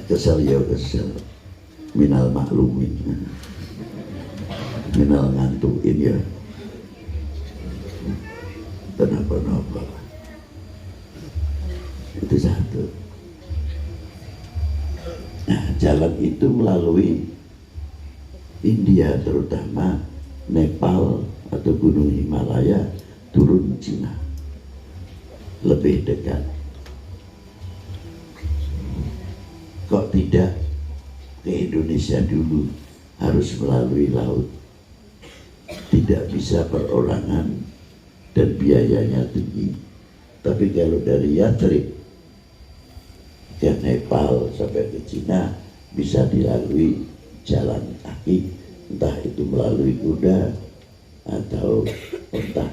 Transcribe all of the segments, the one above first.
kesel ya kesel, minal maklumin, minal ngantuin ya. Kenapa-napa itu satu. Nah, jalan itu melalui India, terutama Nepal atau Gunung Himalaya, turun Cina, lebih dekat. Kok tidak ke Indonesia dulu, harus melalui laut, tidak bisa perorangan dan biayanya tinggi. Tapi kalau dari Yathrib ke Nepal sampai ke Cina bisa dilalui jalan kaki, entah itu melalui kuda atau unta.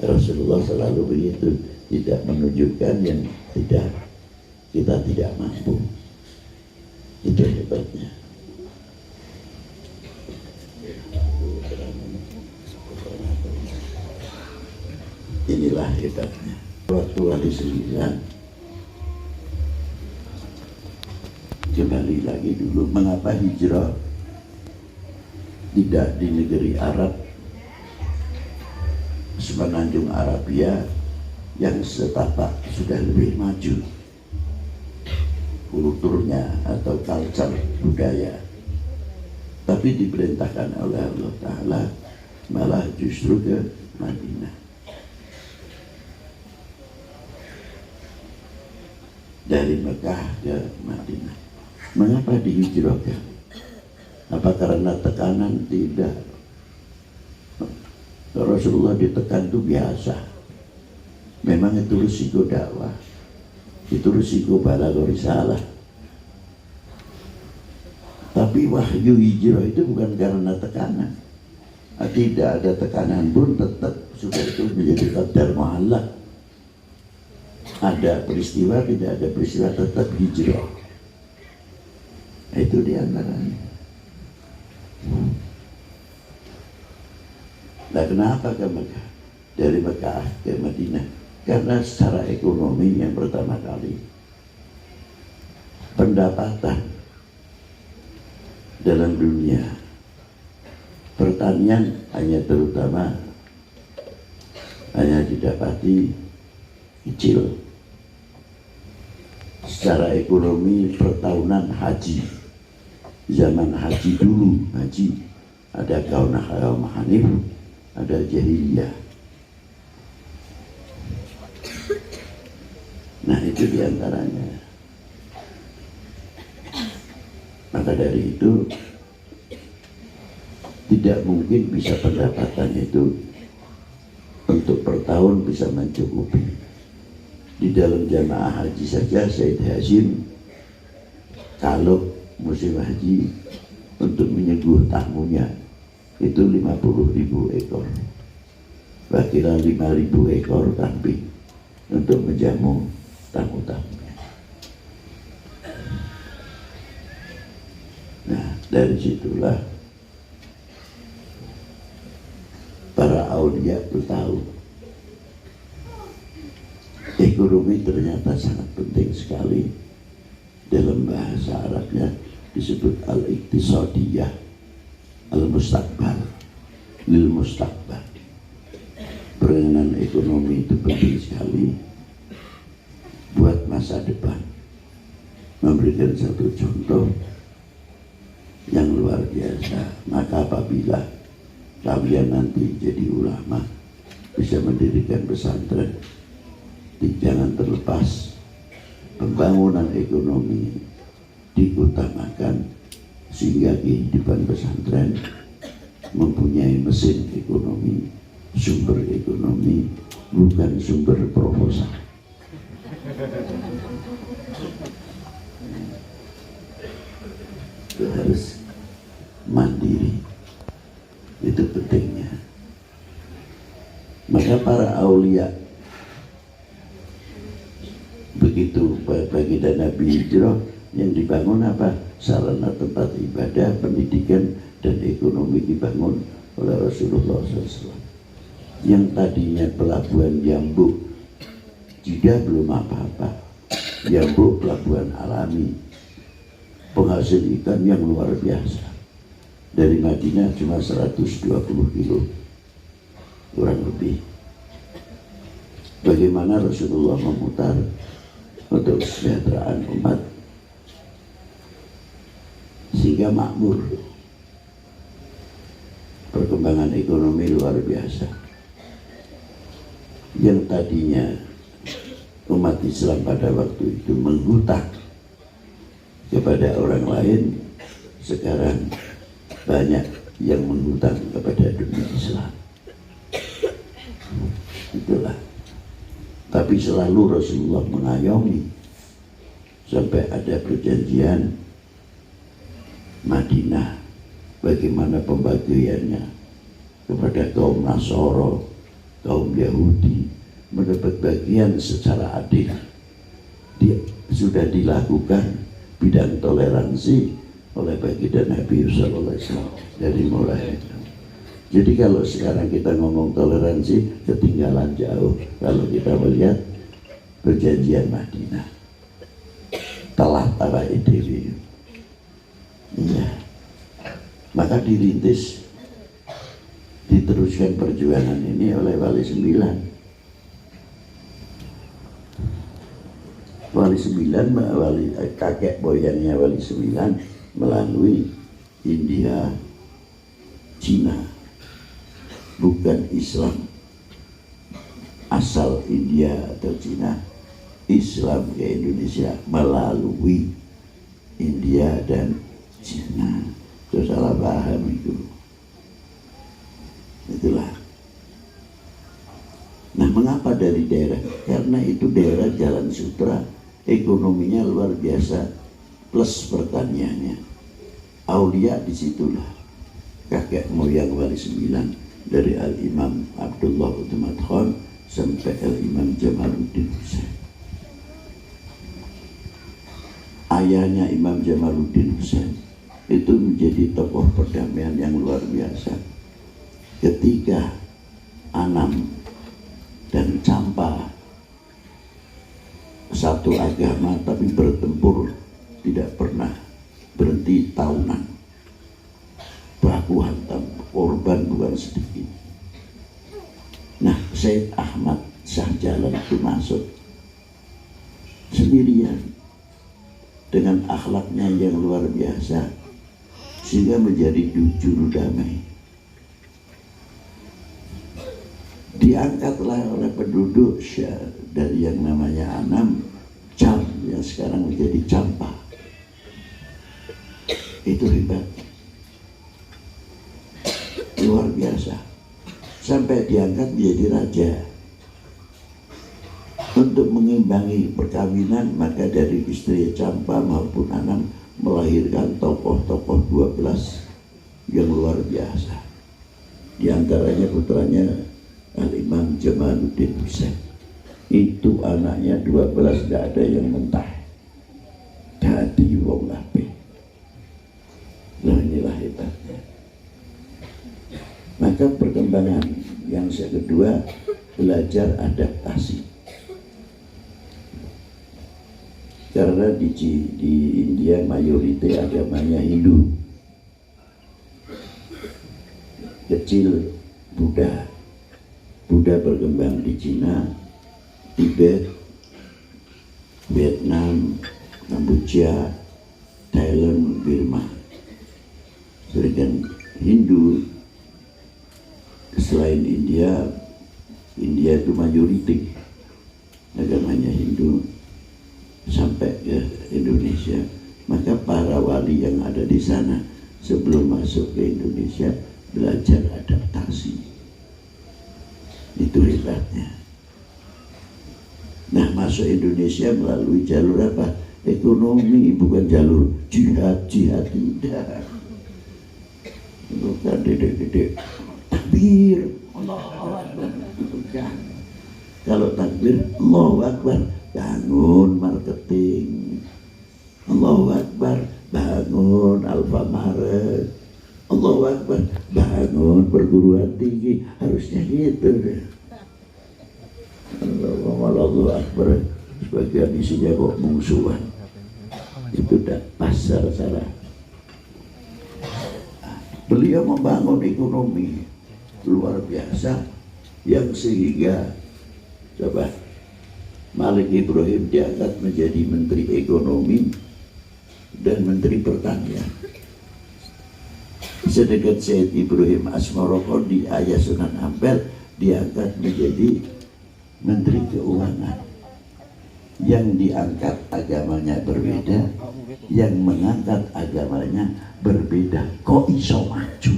Rasulullah selalu begitu, tidak menunjukkan yang kita tidak mampu. Itu hebatnya. Inilah hebatnya. Waktu hari 9 kembali lagi dulu, mengapa hijrah tidak di negeri Arab, semenanjung Arabia yang setapak sudah lebih maju kulturnya atau culture budaya, tapi diperintahkan oleh Allah Ta'ala malah justru ke Madinah. Dari Mekah ke Madinah. Mengapa dihijrahkan? Apa karena tekanan? Tidak. Rasulullah ditekan itu biasa. Memang itu risiko dakwah, itu risiko balagh risalah. Tapi wahyu hijrah itu bukan karena tekanan. Tidak ada tekanan pun tetap sudah itu menjadi qadar mu'allaq. Ada peristiwa, tidak ada peristiwa, tetap hijrah. Itu diantaranya. Nah, kenapa ke Mekah? Dari Mekah ke Madinah? Karena secara ekonomi yang pertama kali, pendapatan dalam dunia pertanian hanya didapati kecil. Secara ekonomi pertahunan haji, zaman haji dulu, ada kaum Hanif, ada jahiliyah. Nah, itu diantaranya. Maka dari itu tidak mungkin bisa pendapatan itu untuk per tahun bisa mencukupi. Di dalam jamaah haji saja Said Hashim kalau musim haji untuk menyengguh tamunya itu 50.000 ekor, kira 5.000 ekor kambing untuk menjamu tamu-tamunya. Nah, dari situlah para aulia itu tahu ekonomi ternyata sangat penting sekali. Dalam bahasa Arabnya disebut al-iqtisadiyah, al-mustaqbal, lil mustaqbal. Peranan ekonomi itu penting sekali buat masa depan. Memberikan satu contoh yang luar biasa. Maka apabila kalian nanti jadi ulama, bisa mendirikan pesantren, jangan terlepas pembangunan ekonomi diutamakan, sehingga kehidupan pesantren mempunyai mesin ekonomi, sumber ekonomi, bukan sumber proposal. Itu harus mandiri, itu pentingnya. Maka para aulia begitu baginda Nabi hijrah, yang dibangun apa? Sarana tempat ibadah, pendidikan, dan ekonomi dibangun oleh Rasulullah SAW. Yang tadinya pelabuhan Yambuk, Jeddah belum apa-apa, Yambu pelabuhan alami, penghasil ikan yang luar biasa. Dari Madinah cuma 120 kilo kurang lebih. Bagaimana Rasulullah memutar untuk kesejahteraan umat sehingga makmur, perkembangan ekonomi luar biasa. Yang tadinya umat Islam pada waktu itu menghutang kepada orang lain, sekarang banyak yang menghutang kepada dunia Islam. Itulah. Tapi selalu Rasulullah mengayomi sampai ada perjanjian Madinah, bagaimana pembagiannya kepada kaum Nasoro, kaum Yahudi, mendapat bagian secara adil. Sudah dilakukan bidang toleransi oleh baginda Nabi Sallallahu Alaihi Wasallam dari mulai itu. Jadi kalau sekarang kita ngomong toleransi, ketinggalan jauh kalau kita melihat perjanjian Madinah. Telah para IDW. Iya. Maka dirintis, diteruskan perjuangan ini oleh Wali Sembilan. Wali Sembilan, kakek moyangnya Wali Sembilan melalui India, Cina. Bukan Islam asal India atau Cina, Islam ke Indonesia melalui India dan Cina. Itu salah paham itu. Itulah. Nah, mengapa dari daerah? Karena itu daerah Jalan Sutra, ekonominya luar biasa, plus pertaniannya. Aulia disitulah. Kakek moyang Wali Sembilan, dari Al-Imam Abdullah Uthamat Khan sampai Al-Imam Jamaluddin Husain. Ayahnya Imam Jamaluddin Husain itu menjadi tokoh perdamaian yang luar biasa. Ketika Anam dan Campa satu agama tapi bertempur, tidak pernah berhenti tahunan, baku hantam, korban bukan sedikit. Nah, Said Ahmad Shah Jalan itu masuk sendirian dengan akhlaknya yang luar biasa sehingga menjadi juru damai. Diangkatlah oleh penduduk dari yang namanya Anam, Cam, yang sekarang menjadi Campa. Itu hebat, luar biasa, sampai diangkat menjadi raja. Untuk mengimbangi perkawinan, maka dari istri Campa maupun Anam melahirkan tokoh-tokoh 12 yang luar biasa. Di antaranya putranya Al-Imam Jamaluddin Husain. Itu anaknya 12, tidak ada yang mentah. Dadi wong apik. Nah, inilah hebatnya. Maka perkembangan yang kedua, belajar adaptasi. Karena di India mayoritas agamanya Hindu, kecil Buddha berkembang di Cina, Tibet, Vietnam, Kamboja, Thailand, Burma. Sedangkan Hindu selain India itu mayoritas agamanya Hindu sampai ke Indonesia. Maka para wali yang ada di sana sebelum masuk ke Indonesia belajar adaptasi. Itu hebatnya. Nah, masuk Indonesia melalui jalur apa? Ekonomi, bukan jalur jihad tidak. Bukan dedek takbir, Allahu Akbar. Bukan. Kalau takbir, Allahu Akbar, bangun marketing. Allahu Akbar, bangun Alfamaret. Allahu Akbar, bangun perguruan tinggi. Harusnya gitu deh. Allahu Akbar sebagai sebagian isinya kok mungsuhan. Itu tidak pas cara. Beliau membangun ekonomi luar biasa yang sehingga coba Malik Ibrahim diangkat menjadi Menteri Ekonomi dan Menteri Pertanian. Sedangkan Syed Ibrahim Asmaroqodi ayah Sunan Ampel diangkat menjadi Menteri Keuangan. Yang diangkat agamanya berbeda, yang mengangkat agamanya berbeda. Kok iso maju?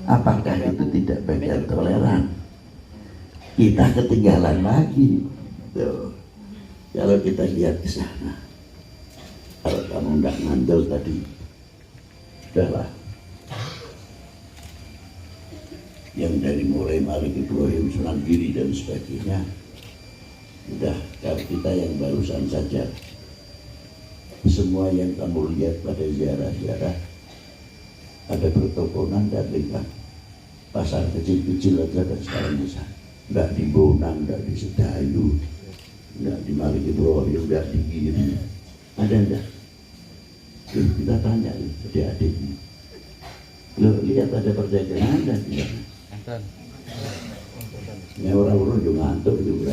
Apakah itu tidak bagian toleran? Kita ketinggalan lagi. Tuh. Kalau kita lihat ke sana, kalau kamu tidak ngandel tadi, udahlah. Yang dari mulai Malik Ibrahim, Sunan Giri dan sebagainya, udah. Kalau kita yang barusan saja, semua yang kamu lihat pada ziarah-ziarah ada pertokonan dan lingkar. Pasar kecil-kecil aja dan sekarang bisa. Enggak di Bonang, enggak di Sedayu, enggak di Malik Ibrahim, enggak di Giri. Ada enggak? Kita tanya adik-adiknya. Loh, lihat ada perdagangan dan tidak. Ya orang-orang juga ngantuk juga.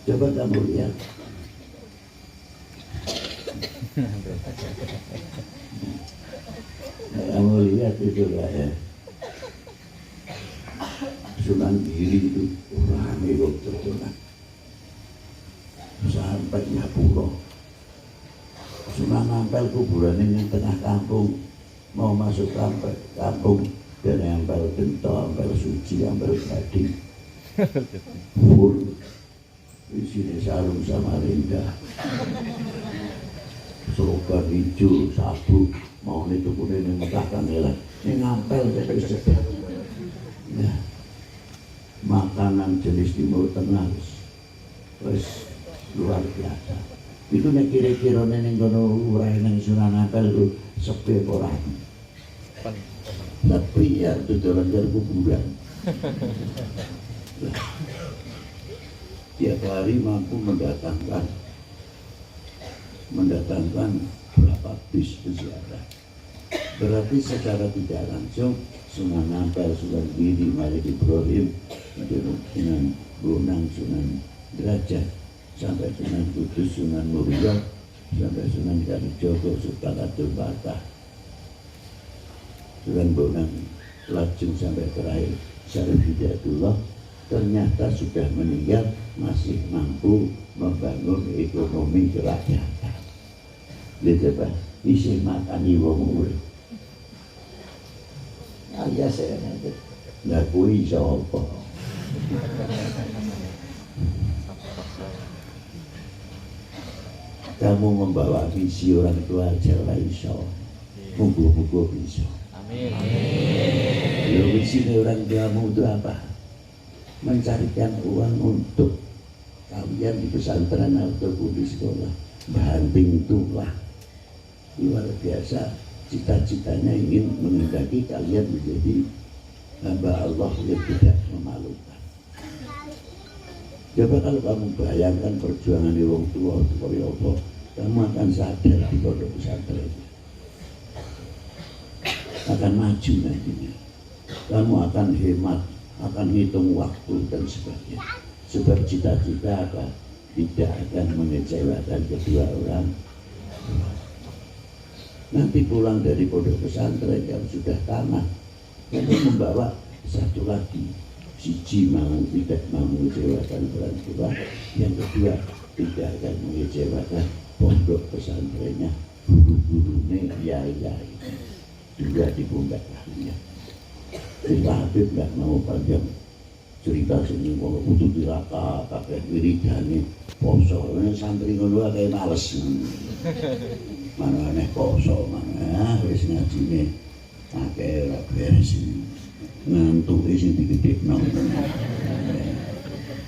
Coba kamu lihat. Kamu lihat itu lah ya. Sunan Giri itu rame loh terkenal. Sampai Nyapuro. Sunan Ampel kuburan ini tengah kampung. Mau masuk kampung dan Ampel Bento, Ampel Suci, Ampel Gading. Full. Di sini sarung Samarinda. Serokan hijau, sabuk, mau itu pun ini mengatakan ya, ini ngampel dari sedang. Ya. Makanan jenis Timur Tengah, terus luar biasa. Itu nek kira-kira neng kono urai neng Sunan Ampel itu sepi orang. Tapi ya itu jalan kuburan. Tiap hari mampu mendatangkan berapa bis peziarah. Berarti secara tidak langsung Sunan Ampel, Sunan Giri, Malik Ibrahim, Sunan Bonang, Sunan Derajat, sampai Sunan Kudus, Sunan Muria, sampai Sunan Kalijogo, Sultan Abdul Battah, Sunan Bonang, lajeng sampai terakhir Syarif Hidayatullah, ternyata sudah meninggal masih mampu membangun ekonomi kerakyatan. Dia coba isi makani wong urip. Alias saya nanti nggak kui siapa. Kamu membawa visi orang tua aja lah iso. Mugo-mugo bisa. Amin. Lalu visi orang tuamu itu apa? Mencarikan uang untuk kalian di pesantren ataupun di sekolah, banting tulang. Luar biasa, cita-citanya ingin menghendaki kalian menjadi hamba Allah yang tidak memalukan. Coba kalau kamu bayangkan perjuangan di orang tua apa, kamu akan sadar di pondok pesantren akan maju nantinya. Kamu akan hemat, akan hitung waktu dan sebagainya. Sebab cita-cita apa? Tidak akan mengecewakan kedua orang. Nanti pulang dari pondok pesantren yang sudah tamat, kamu membawa satu lagi. Siji mau tidak mau mengecewakan orang tua. Yang kedua tidak akan mengecewakan pondok pesantrennya, guru-gurunya, yai-yai. Juga di pundak kalian. Kita Habib nggak mau panjang cerita sini kalau butuh diraka pakai wiridane poso santri ngono kayak males mana aneh poso mana wis ngajine pakai ora beres ngantuk sing digedhekno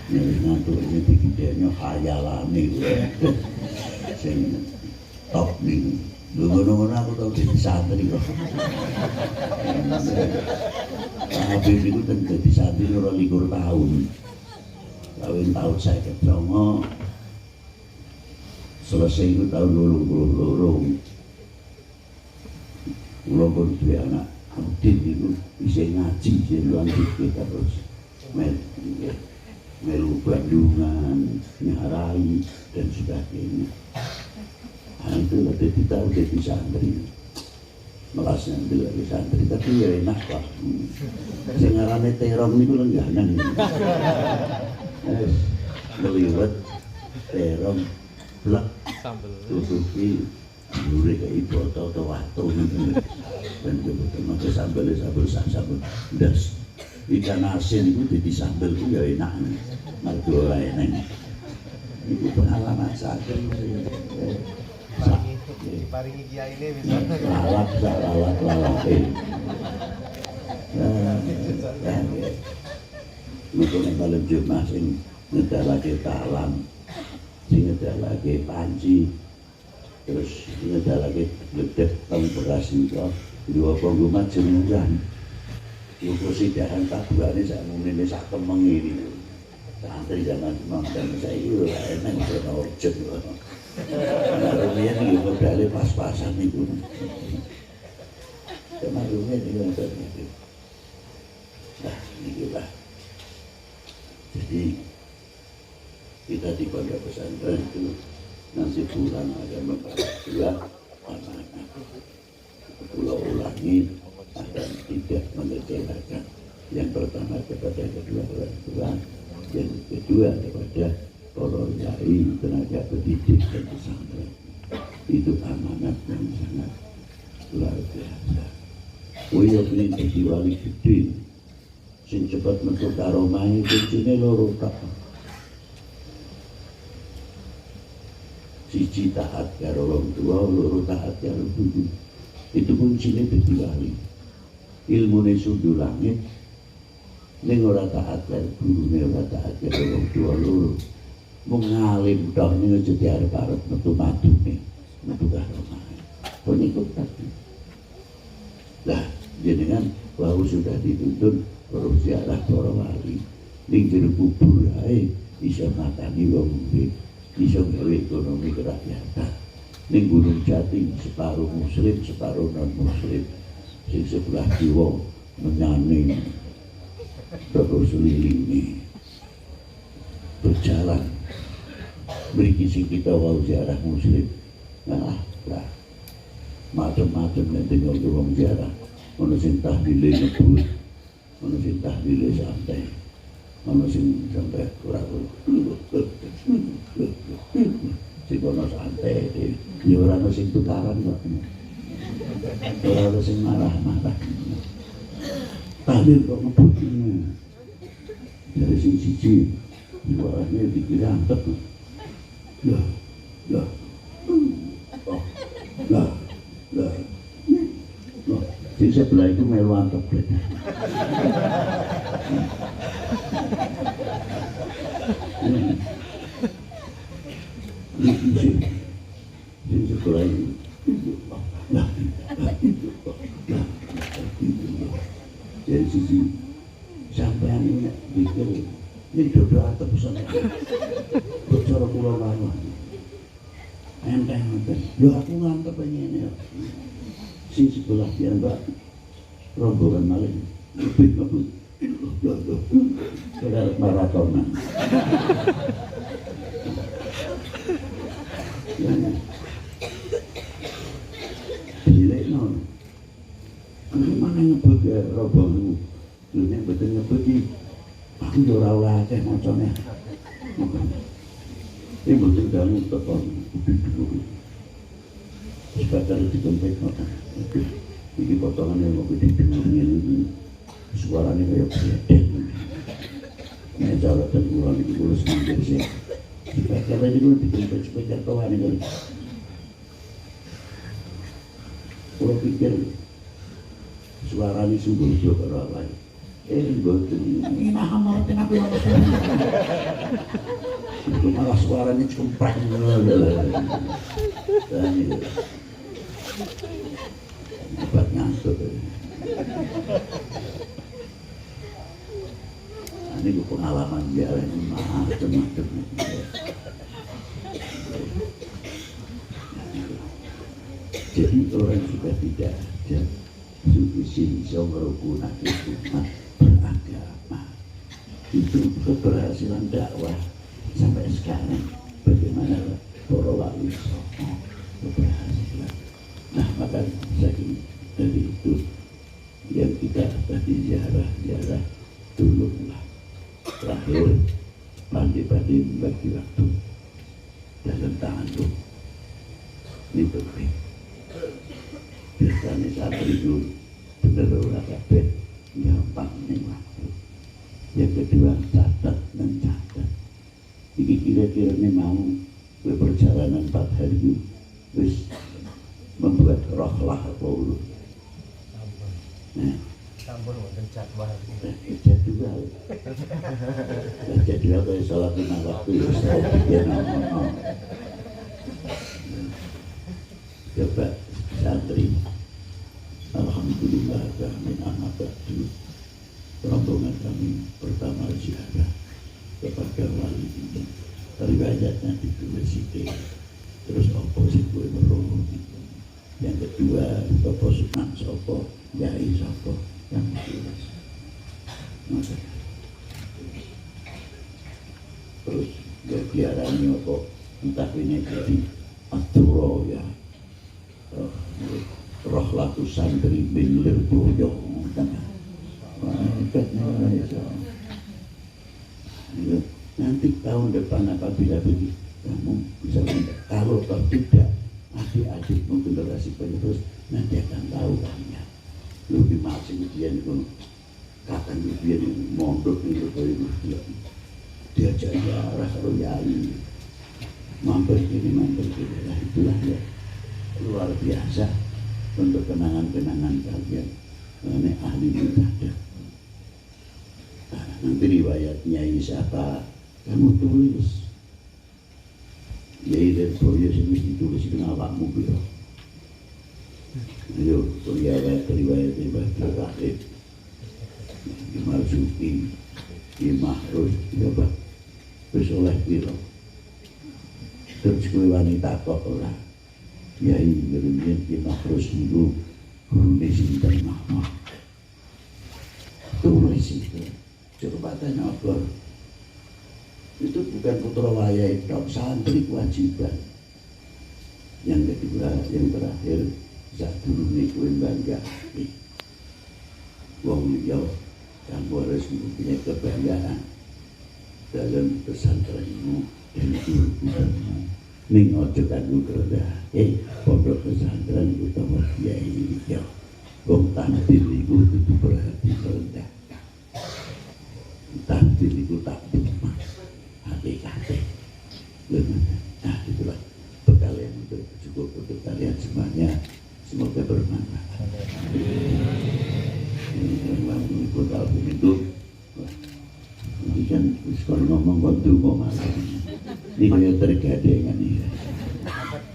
nek ngantuk sing digedhekno khayalane sing top ning Ngono-ngono aku tau dadi santri kok. Habib iku ten dadi santri 22 tahun. Kawin tahun 59. Selesai itu tahun 2022. Kula pun duwe anak Abdin itu bisa ngaji di luar kita terus melu Bandungan, nyarai dan sebagainya. Nah itu lebih kita udah di santri, melasnya ambil di santri, tapi ya enak pak. Sengarane terong itu lengganan. Meliwat terong, blak, tutupi. Dure kayak ibu atau waktu dan kebetulan pakai sambal das ikan asin itu jadi sambal itu ya enak mergo enak itu pengalaman saya paringi kiai ini bisa lalak mungkin yang paling Jumat sing ngedalake talam sing ngedalake panci terus ini ada lagi gede tahun beras itu dua penggumat jemuran itu persidangan tak dua ini saya mungkin sak kemeng ini santri zaman nonton saya itu enak karena orjet nah rumahnya ini modalnya pas-pasan itu karena rumahnya ini nonton itu nah ini lah jadi kita di pondok pesantren itu nanti pulang ada dua anak-anak pulau ulangi akan tidak mengecewakan yang pertama kepada kedua orang tua yang kedua kepada para yai tenaga pendidik dan pesantren itu amanat yang sangat luar biasa. Kuyo pengen jadi wali gede sing cepat metu karomah kuncine loro tak siji taat karo orang tua, loro taat karo guru. Itu kuncinya dadi wali. Ilmune sundu langit, ning ora taat karo gurune, ora taat karo orang tua loro. Mung ngalim tok ning aja diarep-arep metu madune, metu karo mae. Pengikut tadi. Lah, jenengan wau sudah dituntun terus ziarah para wali. Ning jero kubur ae iso matani wong urip. Bisa gawe ekonomi kerakyatan. Ning Gunung Jati separuh muslim, separuh non muslim. Sing sebelah kiwa menyaning terus lilingi berjalan. Mriki sing kita wau ziarah muslim. Nah, lah macam-macam nek tinggal wong ziarah. Ono sing tahlile ngebut, ono sing tahlile santai. Ono sing sampai kurang sing ono santai ya ora ono sing tukaran kok ora ono sing marah-marah tahlil kok ngebut dari sing siji suaranya dikira antep lah sing sebelah itu melu antep ini sekolah ini dari sisi sampean ini pikir ini dodo atau pesan bicara pulau lama enteng lo aku ngantep ini si sekolah dia mbak rombongan maling lebih bagus saudara maratonan jelek non mana ngebut ya rombongan dunia betul ngebut aku ora ora akeh macane ini betul dalam telepon sebagai dikompet ini potongan yang mau ini suaranya kayak bledek ini jalan dan kurang itu kurus nanti sih karena ini dulu dikompet sebagai kawan ini kalau pikir suaranya sungguh juga orang lain betul ini mahal kenapa yang itu malah suaranya cempreng dan Obat ngantuk. Ini pengalaman dia ini macam-macam. Jadi orang sudah tidak ada sufisi merukunah umat beragama. Itu keberhasilan dakwah sampai sekarang. Bagaimana para wali songo keberhasilan. Nah maka dari itu yang kita tadi ziarah tolonglah terakhir pandi-pandi bagi waktu dalam tangan itu ini penting. Biasanya saat itu benar-benar kabeh gampang nih waktu. Yang kedua catat dan catat. Ini kira-kira nih mau berperjalanan 4 hari itu terus membuat rohlah Paulus. Nah, Sampun wonten jadwal. jadwal. Jadwal kayak salat 5 waktu ya no. Coba santri. Alhamdulillah kami anak batu. Rombongan kami pertama ziarah kepada wali ini. Riwayatnya ditulis itu. Terus oposisi gue meroh. Yang kedua oposisi sopo, yai sopo yang ditulis. Maka terus ya biaranya apa entah ini jadi aturo ya. Roh laku santri bilir boyo nanti tahun depan apabila begitu kamu bisa mendapat. Kalau tidak adik-adikmu generasi penerus nanti akan tahu kan ya lebih masing dia itu kata dia mondok itu dia diajak arah royali mampir kiri lah itulah ya luar biasa untuk kenangan-kenangan kalian. Ini ahli ibadah. Nah, nanti riwayatnya siapa kamu tulis. Yai dan Surya sini ditulis dengan awakmu gitu. Ayo riwayat ibadah Rahib, Imam Suki, Imam Rus, apa? Terus oleh Wiro. Terus kue wanita kok lah. Yai ngerumian Imam Rus itu guru Sinten Mahmud. Tulis itu. Cepatannya apa? Itu bukan putra wayai tok, santri kewajiban. Yang kedua, yang terakhir, saat dulu niku bangga. Wong liya kamu harus mempunyai kebanggaan dalam pesantrenmu dan guru-gurumu. Ning ojo kanggo kerendah, pondok pesantren utawa kiai liya. Wong tampil iku kudu berhati rendah. Tampil iku tak hikmah. Hati-hati. Nah itulah bekal yang cukup untuk kalian semuanya. Semoga bermanfaat. Ini yang ikut album itu. Ini kan kalau ngomong waktu mau malam. Ini kayak tergadengan ini.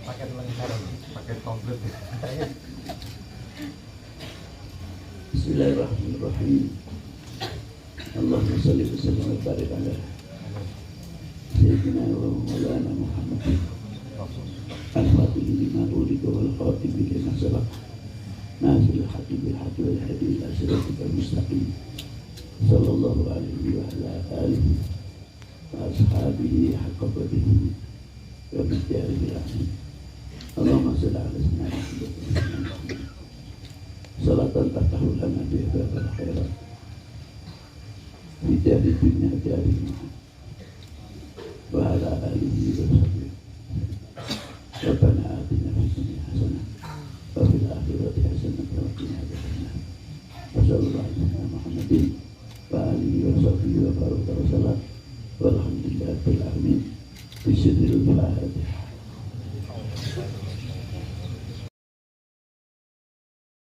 Paket lengkap, paket komplit. Bismillahirrahmanirrahim. Allahumma shalli wa sallim wa barik ala Sayyidina wa Maulana Muhammad al-Fatih lima ulika wal khatib lima sabaq nazil hati bil hati wal hadi ila siratikal mustaqim sallallahu alaihi wa ala alihi wa ashabihi haqqa qadrihi wa bi'tiarihi al-azim. Allahumma shalli ala sayyidina Muhammad salatan taqahul lana biha babal khairat fi dari dunia dari wa ala alihi wa sahbihi. Rabbana atina fid dunya hasanah wa fil akhirati hasanah wa qina adzabannar. Wa sallallahu ala Muhammadin wa alihi wa sahbihi wa baraka wa sallam walhamdulillahi rabbil alamin. Bismillahirrahmanirrahim.